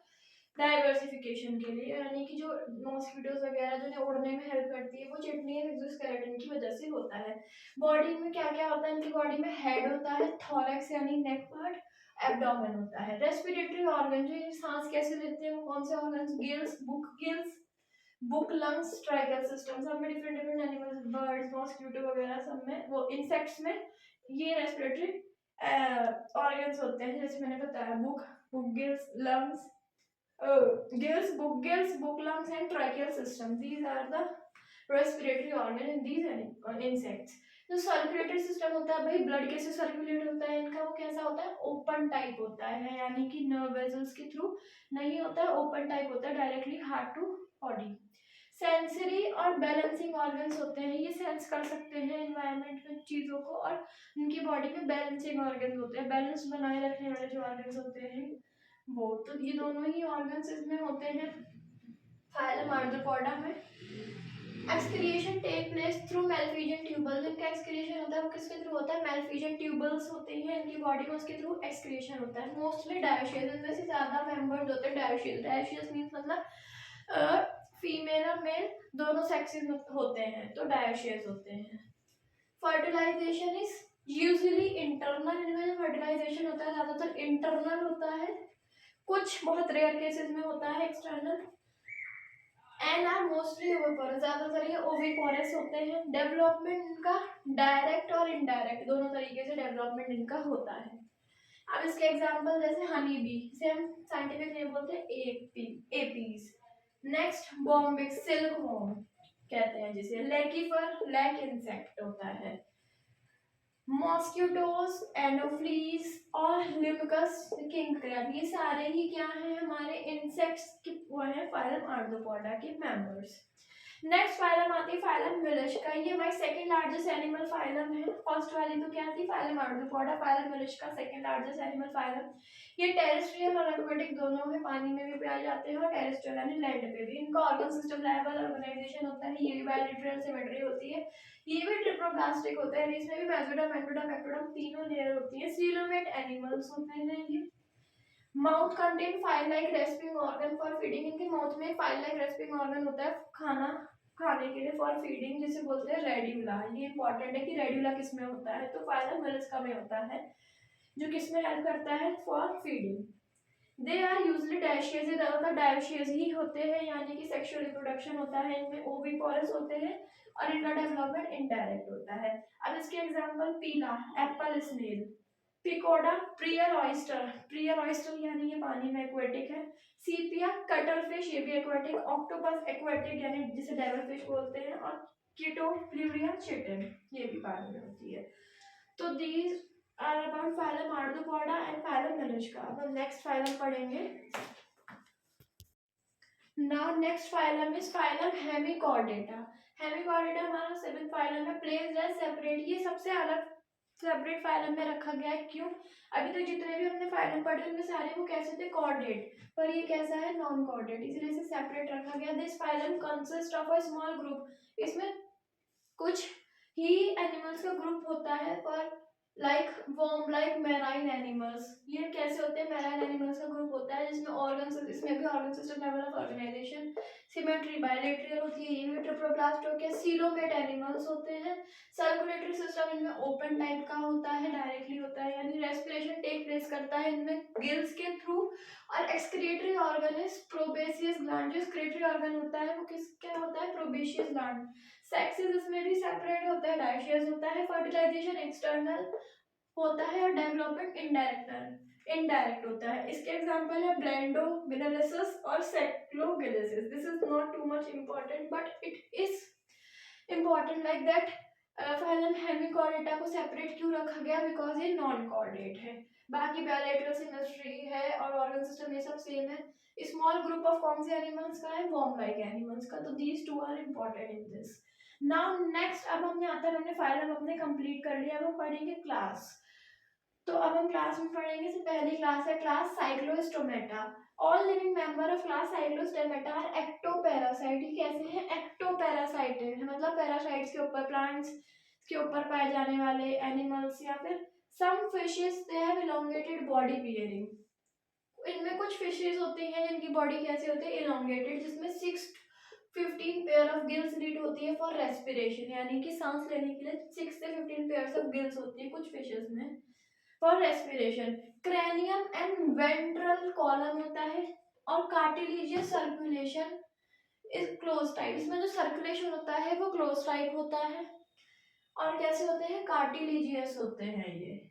डाइवर्सिफिकेशन के लिए, यानी कि जो मॉस्किटोज वगैरह जो उड़ने में हेल्प करती है वो चिटिनियस एक्सोस्केलेटन की वजह से होता है। बॉडी में क्या क्या होता है, इनकी बॉडी में हेड होता है, थॉरैक्स यानी नेक पार्ट, एब्डोमेन होता है। रेस्पिरेटरी ऑर्गन, जो ये सांस कैसे लेते हैं वो कौन से organs, gills, book, lungs, tracheal system, सब में different different animals, birds, mosquito वगैरह सब में, वो इंसेक्ट्स में ये रेस्पिरेटरी ऑर्गन्स होते हैं, जैसे मैंने बताया book gills, lungs, book lungs and tracheal system, these are the respiratory organ in these insects। जो सर्कुलेटरी सिस्टम होता है भाई, ब्लड कैसे सर्कुलेट होता है इनका, वो कैसा होता है, ओपन टाइप होता है, यानी कि नर्व वेसल्स के थ्रू नहीं होता है, ओपन टाइप होता है, directly heart to body. Sensory और बैलेंसिंग ऑर्गन्स होते हैं, ये सेंस कर सकते हैं एनवायरनमेंट में चीजों को, और इनकी बॉडी में बैलेंसिंग ऑर्गन्स होते हैं, बैलेंस बनाए रखने वाले जो ऑर्गन्स होते हैं वो, तो ये दोनों ही ऑर्गन्स इसमें होते हैं फाइलम आर्थ्रोपोडा में। Excretion take place through Malpighian tubules, इनका एक्सक्रिएशन होता है वो किसके थ्रू होता है, मेलफिजियन ट्यूबल्स होते हैं इनकी बॉडी में, उसके थ्रू एक्सक्रिएशन होता है। मोस्टली डायोशियस, इनमें से ज्यादा मेंबर्स होते हैं डायोशियस। डायोशियस मींस मतलब फीमेल और मेल दोनों सेक्सेस में होते हैं, तो डायोशियस होते हैं। फर्टिलाइजेशन इज यूजुअली इंटरनल, इनमें फर्टिलाइजेशन होता है ज्यादातर इंटरनल होता है, कुछ बहुत रेयर केसेस में होता है external. And are mostly oviparous, ज्यादातर ये ओविपोरस होते हैं। डेवलपमेंट इनका डायरेक्ट और इनडायरेक्ट दोनों तरीके से डेवलपमेंट इनका होता है। अब इसके एग्जांपल जैसे हनी बी, इसे हम साइंटिफिक नेम बोलते हैं APs. Next Bombyx, silk worm कहते हैं जिसे। लेकीफर, लैक इंसेक्ट होता है। मॉस्किटोज, एनोफ्लीज और लिम्बकस किंग क्रैब, ये सारे ही क्या हैं, हमारे इंसेक्ट्स के वो हैं फाइलम आर्थ्रोपोडा के मेंबर्स। नेक्स्ट फाइलम आती है फाइलम मोलस्का, ये हमारी सेकंड लार्जेस्ट एनिमल फाइलम है। फर्स्ट वाली तो क्या थी, phylum Arthropoda, phylum Mollusca second largest animal phylum. ये टेरेस्ट्रियल और एक्वेटिक दोनों में, पानी में भी पाए जाते हैं और टेरेस्ट्रियल यानी लैंड पे भी। इनका ऑर्गन सिस्टम लेवल ऑर्गेनाइजेशन होता है, ये भी बायलैटरल सिमेट्री होती है, ये भी ट्रिप्लोब्लास्टिक होते हैं, इसमें भी मेसोडर्म, एंडोडर्म, एक्टोडर्म तीनों लेयर होती है। सीलोमेट एनिमल्स होते हैं ये। Mouth contain file like respiring organ for feeding, इनके माउथ में फाइल लाइक रेस्पिंग ऑर्गन होता है खाना खाने के लिए फॉर फीडिंग, जिसे बोलते हैं रेड्यूला। ये इंपॉर्टेंट है कि रेड्यूला किस में होता है, तो फाइलम मोलस्का में होता है, जो किस में हेल्प करता है, for feeding. They are usually dioecious, ये ज़्यादातर डायशियस ही होते हैं, यानी कि सेक्सुअल रिप्रोडक्शन होता है इनमें, ओविपोरस होते हैं, और इनका डेवलपमेंट इनडायरेक्ट होता है। अब इसके example Pila, apple snail, Pinctada, pearl oyster, pearl oyster यानी ये पानी में एक्वेटिक है, सीपिया कटल फिश, ये भी एक्वेटिक, ऑक्टोपस एक्वेटिक यानी जिसे डेविल फिश बोलते हैं, और कीटोप्लूरिया चिटन, ये भी पानी में होती है। तो these are about phylum Arthropoda and phylum Mollusca. अब हम नेक्स्ट फाइलम पढ़ेंगे। Now next phylum is phylum Hemichordata. Hemichordata हमारा सेवेंथ फाइलम है, प्लेस्ड एज सेपरेट, ये सबसे अलग सेपरेट फाइलम में रखा गया है। क्यों? अभी तक जितने भी हमने फाइलम पढ़े उनमें सारे वो कैसे थे, कॉर्डेट, पर ये कैसा है, नॉन कॉर्डेट, इसलिए इसे सेपरेट रखा गया। This phylum consist of a small group, इसमें कुछ ही एनिमल्स का ग्रुप होता है, पर like worm, like marine animals, ये कैसे होते हैं, मैराइन एनिमल्स का ग्रुप होता है, जिसमें ऑर्गन, इसमें भी organ system level of organization, symmetry bilateral होती है, ये भी ट्रिप्लोप्लास्ट हो गया, सीलोमेट एनिमल्स होते हैं, सर्कुलेटरी सिस्टम इनमें ओपन टाइप का होता है, डायरेक्टली होता है, यानी रेस्पिरेशन टेक प्लेस करता है इनमें गिल्स के थ्रू, और एक्सक्रीटरी ऑर्गन इज प्रोबेशियस ग्लैंड, जो एक्सक्रीटरी ऑर्गन होता है वो किसका होता है, प्रोबेशियस ग्लैंड। सेक्सेस इसमें भी सेपरेट होता है, डायशियस होता है, फर्टिलाइजेशन एक्सटर्नल होता है, और डेवलपमेंट इनडायरेक्ट होता है। इसके एग्जांपल है ब्लेंडोगिनेलिसिस और Saccoglossus. This is not too much important but it is important like that. Phylum Hemichordata को सेपरेट क्यों रखा गया, बिकॉज ये नॉन कॉर्डेट है, बाकी बायलेटरल सिमेट्री है और ऑर्गन सिस्टम ये सब सेम है। स्मॉल ग्रुप ऑफ कौन से एनिमल्स का है, वर्म लाइक एनिमल्स का, तो these two are important in this. Now next, अब हमने आता है, हमने फाइलम अपने कंप्लीट कर लिया, अब हम पढ़ेंगे क्लास। तो अब हम क्लास में पढ़ेंगे, से पहली क्लास है class Cyclostomata. All living member of class Cyclostomata are ectoparasite. ये कैसे हैं, एक्टोपैरासाइट है, मतलब पैरासाइट्स के ऊपर, प्लांट्स के ऊपर पाए जाने वाले एनिमल्स, या फिर some fishes they have elongated body bearing. इनमें कुछ फिशेस होती हैं जिनकी बॉडी कैसे होती है, इलोंगेटेड, जिसमें 6-15 पेयर ऑफ गिल्स नीड होती है फॉर रेस्पिरेशन, यानी कि सांस लेने के लिए 6 से 15 पेयर्स ऑफ गिल्स होती है कुछ फिशेस में for respiration. Cranium and ventral column होता है, और cartilaginous circulation is close type, इसमें जो सर्कुलेशन होता है वो क्लोज टाइप होता है, और कैसे होते हैं, कार्टिलेजियस होते हैं ये।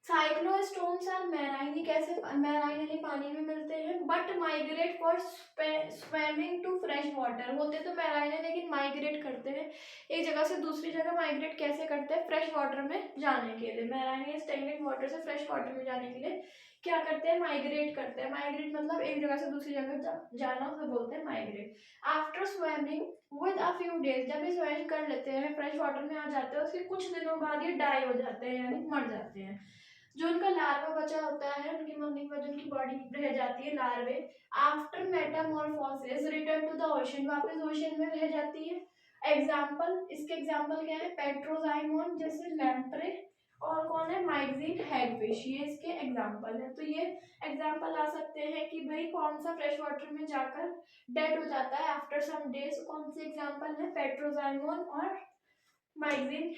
साइक्लोस्टोम्स आर मैराइन, कैसे मैराइन यानी पानी में मिलते हैं, but migrate for swimming to fresh water, होते तो मैराइन है लेकिन माइग्रेट करते हैं एक जगह से दूसरी जगह। माइग्रेट कैसे करते हैं, फ्रेश वाटर में जाने के लिए, मैराइन स्टेगनेंट वाटर से फ्रेश वाटर में जाने के लिए क्या करते हैं, माइग्रेट करते हैं। माइग्रेट मतलब एक जगह से दूसरी जगह जाना, उसे बोलते हैं migrate. After swimming with a few days, जब ये स्विम कर लेते हैं, फ्रेश वाटर में आ जाते हैं, उसके कुछ दिनों बाद ये डाई हो जाते हैं, यानी मर जाते हैं। जो उनका लार्वा बचा होता है, उनकी मम्मी के बाद उनकी बॉडी रह जाती है, larvae after metamorphosis return to the ocean, वापस ओशन में रह जाती है। एग्जाम्पल, इसके एग्जाम्पल क्या है, पेट्रोजाइमोन जैसे लैम्प्रे, और कौन है, माइग्जीन हैगफिश, ये इसके एग्जाम्पल है। तो ये एग्जाम्पल आ सकते हैं कि भाई कौन सा फ्रेश वाटर में जाकर डेड हो जाता है आफ्टर सम डेज, कौन से एग्जाम्पल है, पेट्रोजाइमोन और माइग्जीन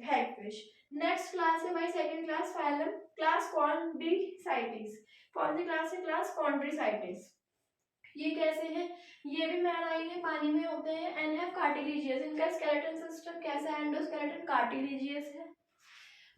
हैगफिश। नेक्स्ट क्लास है हमारी सेकंड क्लास, फाइलम क्लास कॉन्ड्रीसाइटिस। कौन सी क्लास है, क्लास कॉन्ड्रीसाइटिस। ये कैसे हैं, ये भी मैराइन है, पानी में होते हैं, एंड हैव कार्टिलेजियस, इनका स्केलेटन सिस्टम कैसा है, एंडोस्केलेटन कार्टिलेजियस है।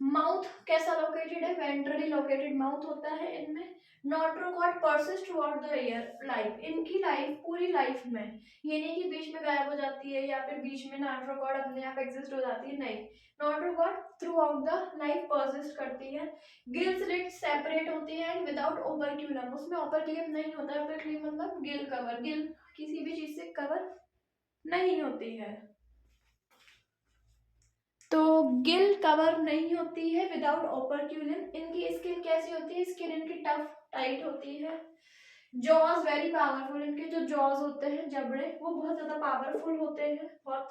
माउथ कैसा लोकेटेड है, वेंट्रली लोकेटेड माउथ होता है इनमें। Notochord persist throughout their life, इनकी लाइफ पूरी लाइफ में, ये नहीं कि बीच में गायब हो जाती है या फिर बीच में नॉट्रोकॉट अपने आप एग्जिस्ट हो जाती है, नहीं, notochord throughout the life persist करती है। गिल स्लिट सेपरेट होती है एंड विदाउट ओपरक्यूलम, उसमें ओपरक्यूलम नहीं होता है, ओपरक्यूलम मतलब गिल कवर, गिल किसी भी चीज से कवर नहीं होती है, तो गिल कवर नहीं होती है विदाउट ओपरक्यूलिन। इनकी स्किन कैसी होती है, स्किन इनकी टफ टाइट होती है। जॉज वेरी पावरफुल, इनके जो जॉज होते हैं, जबड़े, वो बहुत ज्यादा पावरफुल होते हैं, बहुत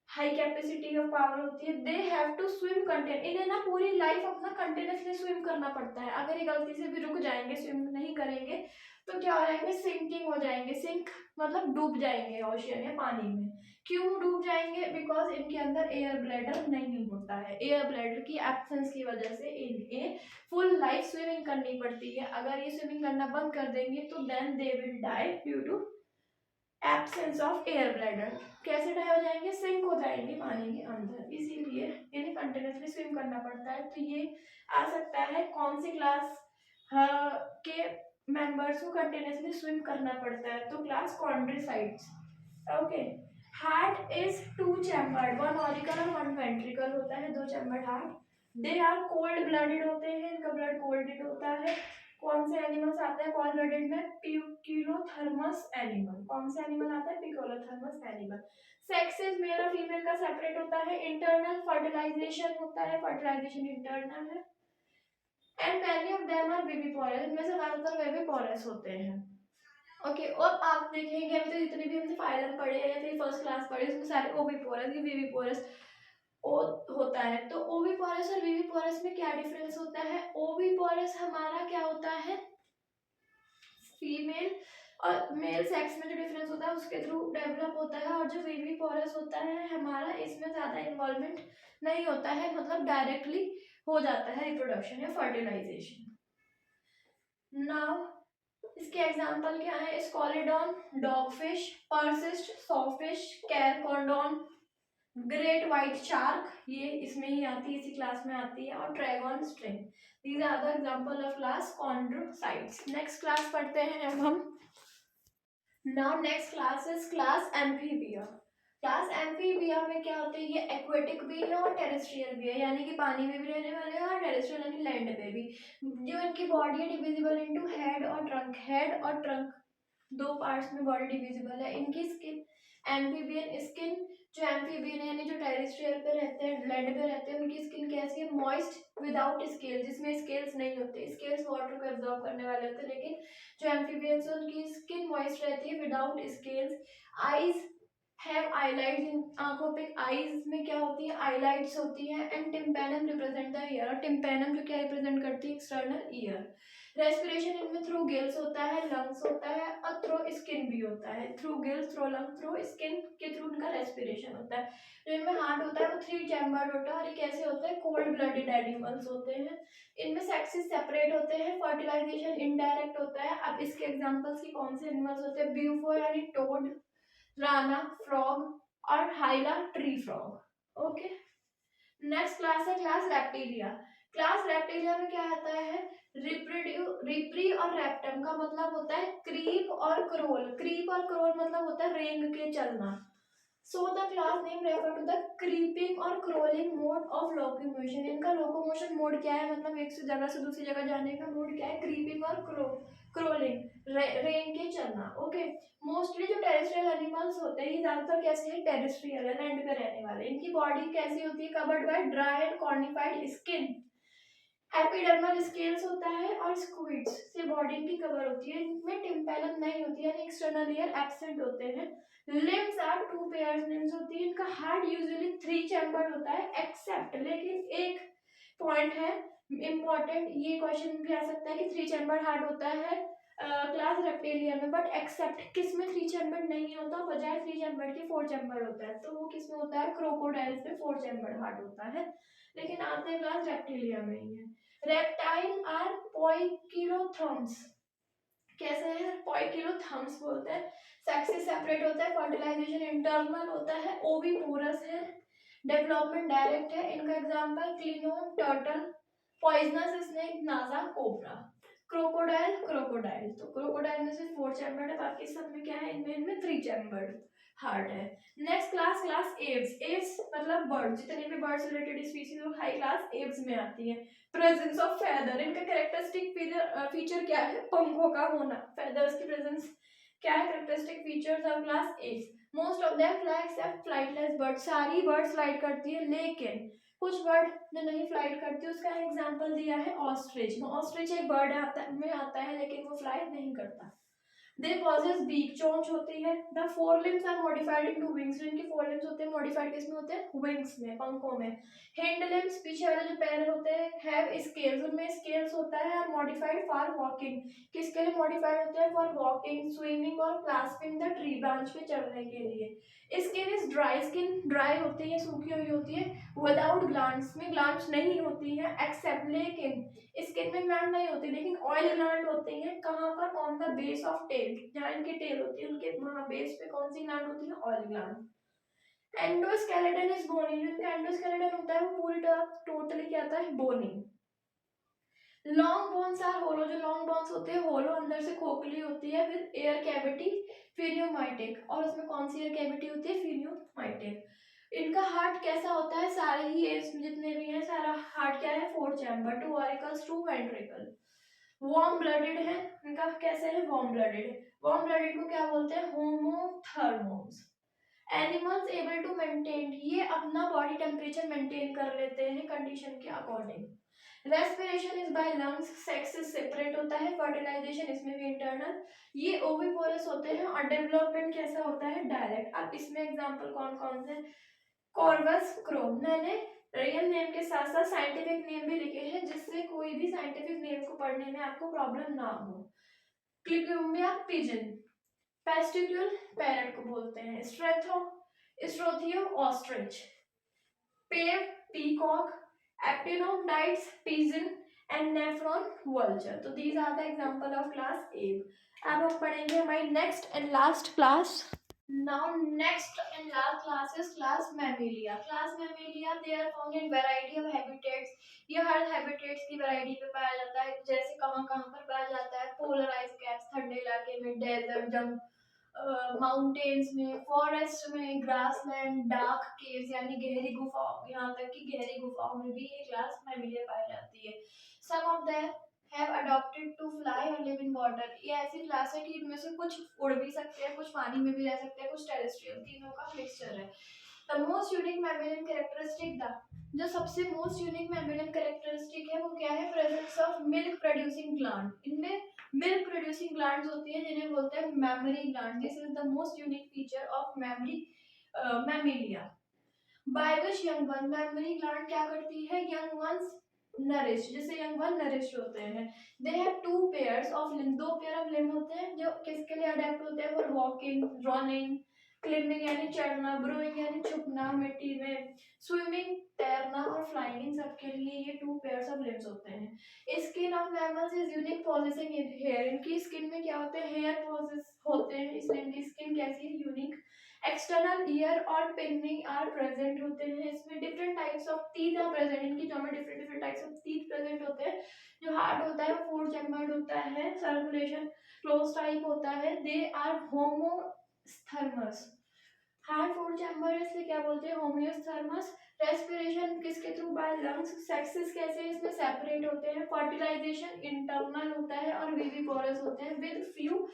हाई कैपेसिटी ऑफ पावर होती है। They have to swim continue, इन्हें ना पूरी लाइफ अपना कंटिन्यूसली स्विम करना पड़ता है, अगर ये गलती से भी रुक जाएंगे, स्विम नहीं करेंगे, तो क्या हो जाएंगे, सिंकिंग हो जाएंगे। सिंक मतलब डूब जाएंगे ओशियन या पानी में। क्यों डूब जाएंगे? बिकॉज इनके अंदर एयर ब्लैडर नहीं होता है। एयर ब्लैडर की एब्सेंस की वजह से इन्हें फुल लाइफ स्विमिंग करनी पड़ती है। अगर ये स्विमिंग करना बंद कर देंगे तो then they will die due to absence of air bladder. कैसे डाई हो जाएंगे? सिंक हो जाएंगे पानी के अंदर, इसीलिए इन्हें कंटिन्यूसली स्विम करना पड़ता है। तो ये आ सकता है कौन सी क्लास के मेंबर्स को कंटिन्यूसली स्विम करना पड़ता है? तो class chondrocytes. Okay. Heart is two chambered, one auricle और वन वेंट्रिकल होता है, दो chambered heart. They are cold blooded होते हैं, इनका ब्लड कोल्डेड होता है। कौन से एनिमल्स आते हैं कोल्ड ब्लडेड में? Poikilothermous animal. कौन से एनिमल आता है? Poikilothermous animal. सेक्सेस मेल और फीमेल का सेपरेट होता है। इंटरनल फर्टिलाइजेशन होता है, फर्टिलाइजेशन इंटरनल है। And many of them are viviparous, इनमें से ज्यादातर विविपोरस होते हैं। ओके। और आप देखेंगे अभी तो जितने भी हमने फाइलम पढ़े या फिर फर्स्ट क्लास पढ़े उसमें सारे ओविपोरस या विविपोरस होता है। तो ओविपोरस और विविपोरस में क्या डिफरेंस होता है? ओविपोरस हमारा क्या होता है, फीमेल और मेल सेक्स में जो डिफरेंस होता है उसके थ्रू डेवलप होता है। और जो विविपोरस होता है हमारा, इसमें ज्यादा इन्वॉल्वमेंट नहीं होता है, मतलब डायरेक्टली हो जाता है रिप्रोडक्शन या फर्टिलाइजेशन। नाउ इसके एग्जाम्पल क्या है? Scoliodon, dogfish, Pristis, sawfish, Carcharodon, great white shark, ये इसमें ही आती है, इसी क्लास में आती है, और Trygon stingray. These are the example of class Chondrichthyes. Next class पढ़ते हैं अब हम। Now next class is class Amphibia. Class Amphibia में क्या होते हैं? ये एक्वेटिक भी है और टेरेस्ट्रियल भी है, यानी कि पानी में भी रहने वाले हैं और टेरेस्ट्रियल यानी लैंड पे भी। जो इनकी बॉडी है डिविजिबल इनटू हेड और ट्रंक। हेड और ट्रंक दो पार्ट्स में बॉडी डिविजिबल है। इनकी स्किन एम्फीबियन स्किन, जो एम्फीबियन है यानी जो टेरेस्ट्रियल पे रहते हैं, लैंड पे रहते हैं, उनकी स्किन कैसी है? मॉइस्ट विदाउट स्केल, जिसमें स्केल्स नहीं होते। स्केल्स वाटर को एब्जॉर्ब करने वाले होते हैं, लेकिन जो एम्फीबियंस है उनकी स्किन मॉइस्ट रहती है विदाउट स्केल्स। आईज हैव आईलाइट्स, आंखों पे आईज में क्या होती है? आईलाइट्स होती है। And tympanum represent the year, और टिम्पैनम जो क्या रिप्रेजेंट करती है? External ear. रेस्पिरेशन इनमें थ्रू गिल्स होता है, लंग्स होता है और थ्रू स्किन भी होता है। Through gills, through lung, through skin के थ्रू इनका रेस्पिरेशन होता है। जो इनमें हार्ट होता है वो 3 चैम्बर होता है, और ये कैसे होते हैं? कोल्ड ब्लडेड एनिमल्स होते हैं। इनमें सेक्सेस सेपरेट होते हैं, फर्टिलाइजेशन इनडायरेक्ट होता है। अब इसके एग्जांपल्स की कौन से एनिमल्स होते हैं? ब्यूफो यानी टोड, राना फ्रॉग और Hyla tree frog. Okay. Next class है क्लास रेप्टिलिया। क्लास रेप्टिलिया में क्या आता है? रिप्री और रेप्टम का मतलब होता है क्रीप और क्रोल। क्रीप और क्रोल मतलब होता है रेंग के चलना। So the class name refer to the creeping और क्रोलिंग मोड ऑफ लोकोमोशन। इनका लोकोमोशन मोड क्या है? मतलब एक से जगह से दूसरी जगह जाने का मोड क्या है? क्रीपिंग और क्रोलिंग, रेंग के चलना। ओके। मोस्टली जो टेरेस्ट्रियल एनिमल्स होते हैं ये ज्यादातर कैसे हैं? टेरेस्ट्रियल है, लैंड पे रहने वाले। इनकी बॉडी कैसी होती है? Covered by dry and cornified skin. Epidermal scales होता है और स्क्विड्स से बॉडी की कवर होती है। इनमें टिम्पैनम नहीं होती है, यानी एक्सटर्नल ईयर एब्सेंट होते हैं। लिम्स आर 2 पेयर्स लिम्स होती है। इनका हार्ट यूजुअली 3 चैम्बर होता है, एक्सेप्ट, लेकिन एक पॉइंट है इम्पॉर्टेंट, ये क्वेश्चन भी आ सकता है कि 3 चैम्बर हार्ट होता है क्लास रेप्टिलिया में, बट एक्सेप्ट किस में 3 चैम्बर नहीं होता, बजाय 3 चैम्बर के 4 चैम्बर होता है। तो वो किस में होता है? क्रोकोडाइल्स में 4 चैम्बर हार्ट होता है, लेकिन आते हैं क्लास रेप्टिलिया में ही है। Reptile are poikilotherms. कैसे है? पोइकिलोथर्म्स बोलते हैं। सेक्सेस सेपरेट होता है, फर्टिलाइजेशन इंटरनल होता है, ओविपोरस है, डेवलपमेंट डायरेक्ट है। इनका एग्जांपल क्लिनोन, टर्टल, पॉइजनस स्नेक, नाजा, कोबरा। क्रोकोडाइल, क्रोकोडाइल तो क्रोकोडाइल में से 4 चैम्बर्ड है, बाकी सब में क्या है? इनमें 3 चैम्बर्ड हार्ट है। Next class class Aves. Aves मतलब बर्ड, जितने भी बर्ड्स रिलेटेड स्पीशीज वो हाई क्लास एव्स में आती है। प्रेजेंस ऑफ फेदर, इनका कैरेक्टरिस्टिक फीचर क्या है? पंखों का होना। फेदर्स की प्रेजेंस क्या है? Characteristic features of class Aves. Most of them fly except flightless bird, सारी बर्ड्स फ्लाइट करती है, लेकिन कुछ बर्ड जो नहीं फ्लाइट करती, उसका एग्जांपल दिया है ऑस्ट्रिच। ऑस्ट्रिच एक बर्ड में आता है लेकिन वो फ्लाई नहीं करता। दे पॉजेस बीक, चोंच होती है। The fore limbs are modified into wings, जो इनके फोर लिम्स होते हैं मॉडिफाइड किसमें होते हैं, विंग्स में, पंखों में। हिंड लिम्स, पीछे वाले जो पैर होते हैं, हैव स्केल्स, उनमें स्केल्स होता है, आर मॉडिफाइड फॉर वॉकिंग, किसके लिए मॉडिफाइड होते हैं, फॉर वॉकिंग, स्विमिंग और क्लास्पिंग द ट्री, ब्रांच पे चढ़ने के लिए। Skin is dry, skin dry होती है, सूखी हुई होती है, विदाउट ग्लैंड्स, में ग्लैंड्स नहीं होती है, एक्सेप्ट, लेकिन स्किन में ग्लैंड नहीं होती लेकिन ऑयल ग्लैंड होती है, कहाँ पर, on the base of tail, जहाँ इनकी टेल होती है उनके वहाँ बेस पे कौन सी ग्लैंड होती है, oil gland. Endoskeleton is bony, जो इनका एंडोस्केलेटन होता है वो पूरी तरह टोटली क्या आता है, बोनी। लॉन्ग बोन्स आर होलो, जो लॉन्ग बोन्स होते हैं होलो, अंदर से खोखली होती है, विद एयर कैविटी, फिनियोमाइटिक, और उसमें कौन सी एयर कैविटी होती है, फिनियोमाइटिक। इनका हार्ट कैसा होता है, सारे ही एज जितने भी हैं सारा हार्ट क्या है, 4 chamber, 2 auricles, 2 ventricle. Warm blooded है, इनका कैसे है, वार्म ब्लडेड, वार्म ब्लडेड को क्या बोलते हैं, होमोथर्मोस। एनिमल्स एबल टू मेंटेन, ये अपना बॉडी टेम्परेचर मेंटेन कर लेते हैं कंडीशन के according. Respiration is by lungs, sex is separate होता है, फर्टिलाइजेशन इसमें भी इंटरनल, ये ओविपोरस होते हैं, और डेवलपमेंट कैसा होता है, डायरेक्ट। अब इसमें एग्जांपल कौन कौन से, कॉर्वस क्रो, मैंने रियल नेम के साथ साथ साइंटिफिक नेम भी लिखे हैं जिससे कोई भी साइंटिफिक नेम को पढ़ने में आपको प्रॉब्लम ना हो। क्लिकुम्बिया पिजन, पेस्टिक्यूल पैरट को बोलते हैं, स्ट्रोथियो ऑस्ट्रिच, पेव पीकॉक, एक्टिनोडाइट्स पिजन, एंड नेफ्रॉन वल्चर। तो these are the example of class Aves. अब हम पढ़ेंगे हमारी next and last class. Now next and last class is class Mammalia. Class Mammalia, they are found in variety of habitats. ये हर habitats की variety पे पाया जाता है, जैसे कहाँ कहाँ पर पाया जाता है, polarized caps ठंडे इलाके में, desert जंगल, माउंटेन्स में, फॉरेस्ट में, ग्रासलैंड, डार्क केव्स यानी गहरी गुफाओं, यहाँ तक कि गहरी गुफाओं में भी ये क्लास मैमिलिया पाई जाती है। Some of them have adapted to fly और लिव इन वाटर, ये ऐसी क्लास है कि इनमें से कुछ उड़ भी सकते हैं, कुछ पानी में भी रह सकते हैं, कुछ टेरेस्ट्रियल, तीनों का मिक्सचर है। The most unique mammalian characteristic, the जो सबसे मोस्ट यूनिक मैमिलियन कैरेक्टरिस्टिक है वो क्या है, presence of milk producing gland, इनमें मिल्क प्रोड्यूसिंग ग्लैंड्स होती है जिन्हें बोलते हैं mammary gland, this is the most unique feature of mammary Mammalia. बाइबश यंग वन, मैमरी ग्लैंड क्या करती है, यंग वंस नरिश, जिससे यंग वन नरिश होते हैं। They have 2 pairs of limb, 2 pair of limb होते हैं जो किसके लिए अडेप्ट होते हैं, फॉर वॉकिंग, रनिंग, क्लिम्बिंग यानी चढ़ना, ब्रोइंग यानी छुपना मिट्टी में, स्विमिंग तैरना, और फ्लाइंग, इन सब के लिए ये 2 पेयर्स ऑफ लिम्स होते हैं। Skin of mammals is unique possessing in hair, इनकी स्किन में क्या होते हैं, हेयर पॉजिस होते हैं, इसलिए इनकी स्किन कैसी है, यूनिक। एक्सटर्नल ईयर और पिनिंग आर प्रेजेंट होते हैं, इसमें different types of teeth are present, इनकी जो में different different types of teeth present होते हैं। जो हार्ट होता है वो 4 चैम्बर्ड होता है, सर्कुलेशन क्लोज टाइप होता है, दे आर होमोस्थर्मस, हार्ट 4 चैम्बर है इसलिए क्या बोलते हैं, होमियोस्थर्मस। रेस्पिरेशन किसके थ्रू, बाय लंग्स। सेक्सेस कैसे इसमें सेपरेट होते हैं, फर्टिलाइजेशन इंटरनल होता है और विविपोरस होते हैं, विद फ्यू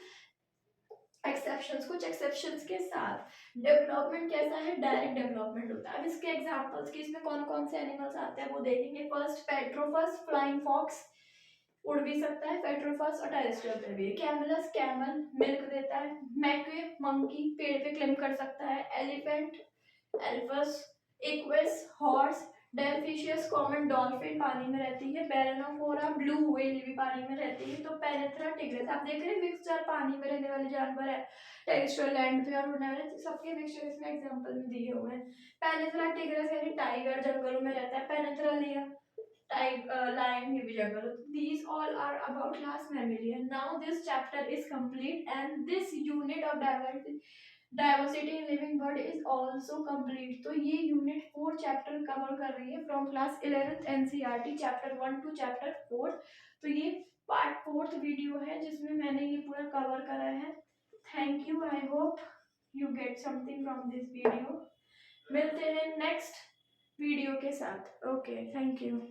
एक्सेप्शंस, कुछ एक्सेप्शंस के साथ। डेवलपमेंट कैसा है, डायरेक्ट डेवलपमेंट होता है। अब इसके एग्जांपल्स की इसमें कौन कौन से एनिमल्स आते हैं वो देखेंगे। फर्स्ट पेट्रोफस, फ्लाइंग फॉक्स, उड़ भी सकता है, पेट्रोफस, और टेरेस्ट्रियल पे भी। कैमलस, कैमल, मिल्क देता है। मैक्वे, मंकी, पेड़ पे क्लिम कर सकता है। Elephant, Elephas, Equus, horse. Delphinus, common dolphin, पानी में रहती है। बैरनोफोरा, ब्लू व्हेल भी पानी में रहती है। तो पेरेथ्रा, टिग्रिस, आप देख रहे हैं मिक्सचर, पानी में रहने वाले जानवर है, टेरेस्ट्रियल लैंड पे और उड़ने वाले, सबके मिक्सचर इसमें एग्जांपल में दिए हुए हैं। पेरेथ्रा टिग्रिस यानी टाइगर, जंगलों में रहता है। पेरेथ्रा लिया, lion, ये भी जंगल। These all are about class Mammalia. Now this chapter is complete and this unit of diversity in living bird is also complete. तो ये यूनिट 4 चैप्टर कवर कर रही है from class 11th NCERT chapter 1 to chapter 4। तो ये पार्ट 4th वीडियो है जिसमें मैंने ये पूरा कवर करा है। Thank you, I hope you get something from this video. मिलते हैं नेक्स्ट वीडियो के साथ। Okay, thank you.